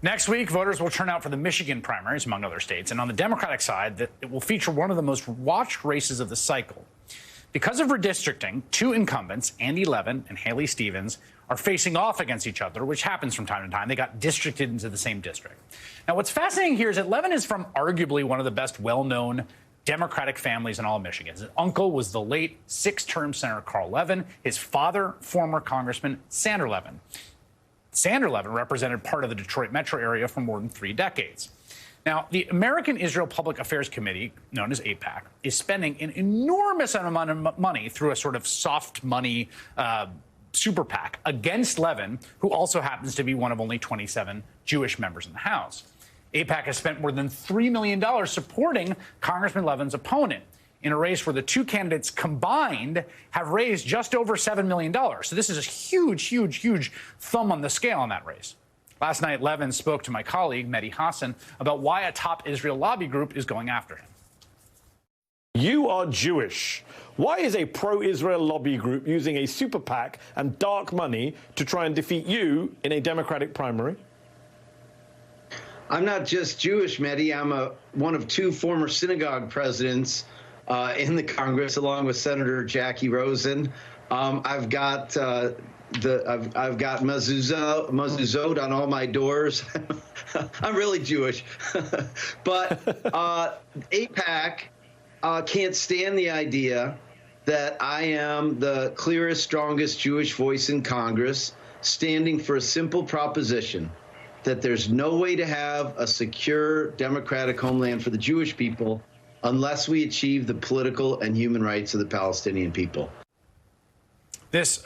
Next week, voters will turn out for the Michigan primaries, among other states. And on the Democratic side, it will feature one of the most watched races of the cycle. Because of redistricting, two incumbents, Andy Levin and Haley Stevens, are facing off against each other, which happens from time to time. They got districted into the same district. Now, what's fascinating here is that Levin is from arguably one of the best well-known Democratic families in all of Michigan. His uncle was the late six-term Senator Carl Levin. His father, former Congressman Sander Levin. Sander Levin represented part of the Detroit metro area for more than 3 decades. Now, the American Israel Public Affairs Committee, known as AIPAC, is spending an enormous amount of money through a sort of soft money super PAC against Levin, who also happens to be one of only 27 Jewish members in the House. AIPAC has spent more than $3 million supporting Congressman Levin's opponent in a race where the two candidates combined have raised just over $7 million. So this is a huge, huge, huge thumb on the scale in that race. Last night, Levin spoke to my colleague, Mehdi Hassan, about why a top Israel lobby group is going after him. You are Jewish. Why is a pro-Israel lobby group using a super PAC and dark money to try and defeat you in a Democratic primary? I'm not just Jewish, Mehdi. I'm one of 2 former synagogue presidents in the Congress, along with Senator Jackie Rosen. I've got I've got mezuzot on all my doors. I'm really Jewish. But AIPAC can't stand the idea that I am the clearest, strongest Jewish voice in Congress, standing for a simple proposition that there's no way to have a secure democratic homeland for the Jewish people unless we achieve the political and human rights of the Palestinian people. This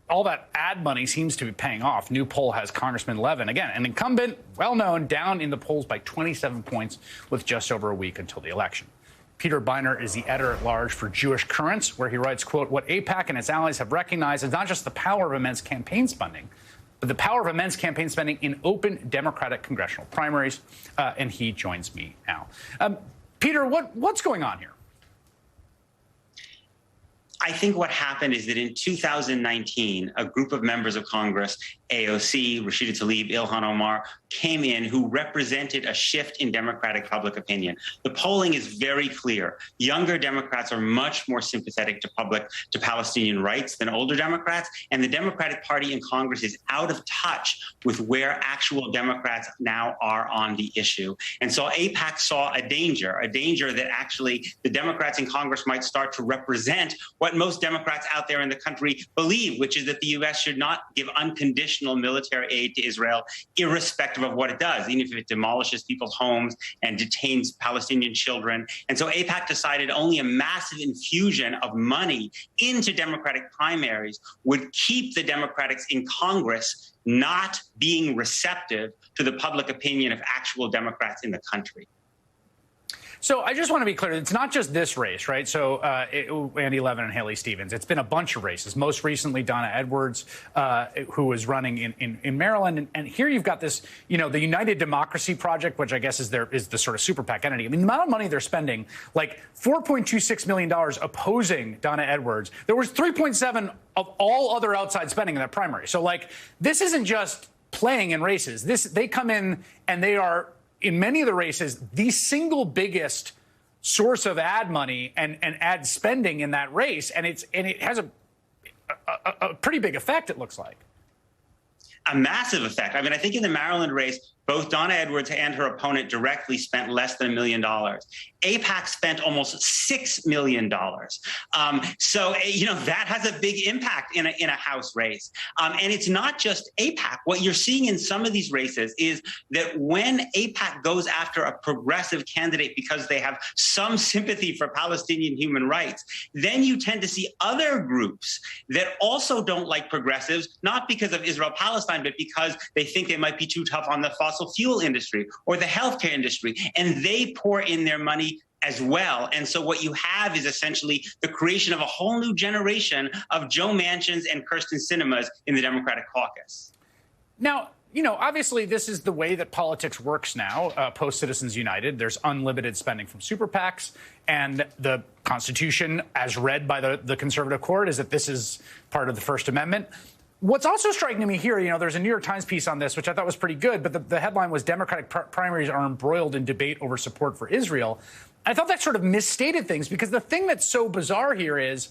all that ad money seems to be paying off. New poll has Congressman Levin, again, an incumbent, well-known, down in the polls by 27 points with just over a week until the election. Peter Beiner is the editor-at-large for Jewish Currents, where he writes, quote, what AIPAC and its allies have recognized is not just the power of immense campaign spending, but the power of immense campaign spending in open Democratic congressional primaries. And he joins me now. Peter, what's going on here? I think what happened is that in 2019, a group of members of Congress, AOC, Rashida Tlaib, Ilhan Omar, came in who represented a shift in Democratic public opinion. The polling is very clear. Younger Democrats are much more sympathetic to Palestinian rights than older Democrats, and the Democratic Party in Congress is out of touch with where actual Democrats now are on the issue. And so AIPAC saw a danger that actually the Democrats in Congress might start to represent what most Democrats out there in the country believe, which is that the U.S. should not give unconditional military aid to Israel, irrespective of what it does, even if it demolishes people's homes and detains Palestinian children. And so AIPAC decided only a massive infusion of money into Democratic primaries would keep the Democrats in Congress not being receptive to the public opinion of actual Democrats in the country. So I just want to be clear. It's not just this race, right? So Andy Levin and Haley Stevens. It's been a bunch of races. Most recently, Donna Edwards, who was running in Maryland. And here you've got this, the United Democracy Project, which I guess is the sort of super PAC entity. I mean, the amount of money they're spending, like $4.26 million opposing Donna Edwards. There was 3.7 of all other outside spending in that primary. So, this isn't just playing in races. They come in and they are, in many of the races, the single biggest source of ad money and ad spending in that race. And it has a pretty big effect, it looks like. A massive effect. I mean, I think in the Maryland race, both Donna Edwards and her opponent directly spent less than $1 million. AIPAC spent almost $6 million. So, that has a big impact in a House race. And it's not just AIPAC. What you're seeing in some of these races is that when AIPAC goes after a progressive candidate because they have some sympathy for Palestinian human rights, then you tend to see other groups that also don't like progressives, not because of Israel-Palestine, but because they think they might be too tough on the fossil fuel industry or the healthcare industry, and they pour in their money as well. And so what you have is essentially the creation of a whole new generation of Joe Manchins and Kirsten Sinemas in the Democratic caucus. Now, obviously this is the way that politics works now, post-Citizens United. There's unlimited spending from super PACs, and the Constitution, as read by the conservative court, is that this is part of the First Amendment. What's also striking to me here, there's a New York Times piece on this, which I thought was pretty good, but the headline was Democratic primaries are embroiled in debate over support for Israel. I thought that sort of misstated things, because the thing that's so bizarre here is,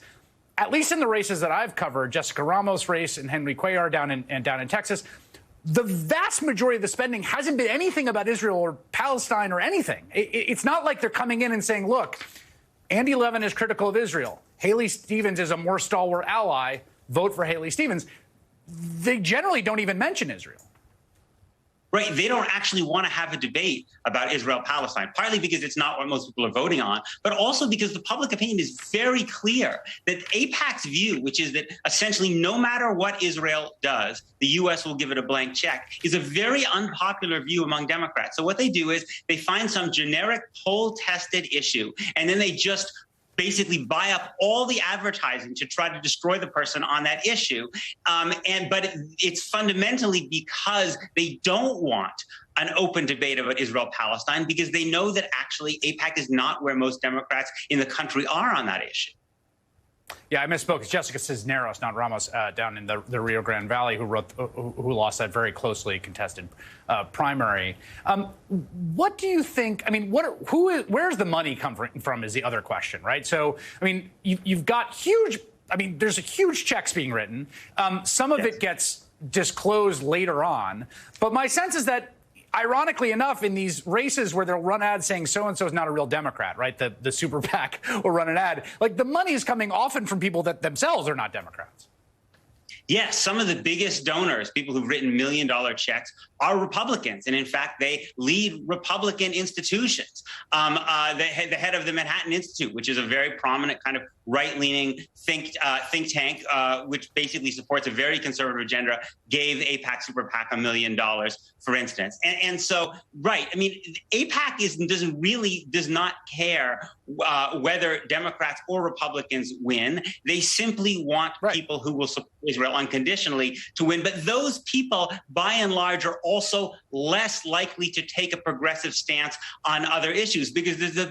at least in the races that I've covered, Jessica Ramos' race and Henry Cuellar down in Texas, the vast majority of the spending hasn't been anything about Israel or Palestine or anything. It's not like they're coming in and saying, look, Andy Levin is critical of Israel. Haley Stevens is a more stalwart ally. Vote for Haley Stevens. They generally don't even mention Israel. Right. They don't actually want to have a debate about Israel-Palestine, partly because it's not what most people are voting on, but also because the public opinion is very clear that AIPAC's view, which is that essentially no matter what Israel does, the U.S. will give it a blank check, is a very unpopular view among Democrats. So what they do is they find some generic poll-tested issue, and then they just basically buy up all the advertising to try to destroy the person on that issue. But it's fundamentally because they don't want an open debate about Israel-Palestine, because they know that actually AIPAC is not where most Democrats in the country are on that issue. Yeah, I misspoke. It's Jessica Cisneros, not Ramos, down in the Rio Grande Valley, who lost that very closely contested primary. What do you think? I mean, where's the money come from? Is the other question, right? So, I mean, you've got huge. I mean, there's huge checks being written. Some of it gets disclosed later on, but my sense is that, ironically enough, in these races where they'll run ads saying so-and-so is not a real Democrat, right? The super PAC will run an ad. Like, the money is coming often from people that themselves are not Democrats. Yes, some of the biggest donors, people who've written million-dollar checks, are Republicans. And in fact, they lead Republican institutions. The head of the Manhattan Institute, which is a very prominent kind of right-leaning think tank, which basically supports a very conservative agenda, gave AIPAC Super PAC $1 million, for instance. And so, right, I mean, AIPAC does not care whether Democrats or Republicans win. They simply want people who will support Israel unconditionally to win. But those people, by and large, are also less likely to take a progressive stance on other issues, because there's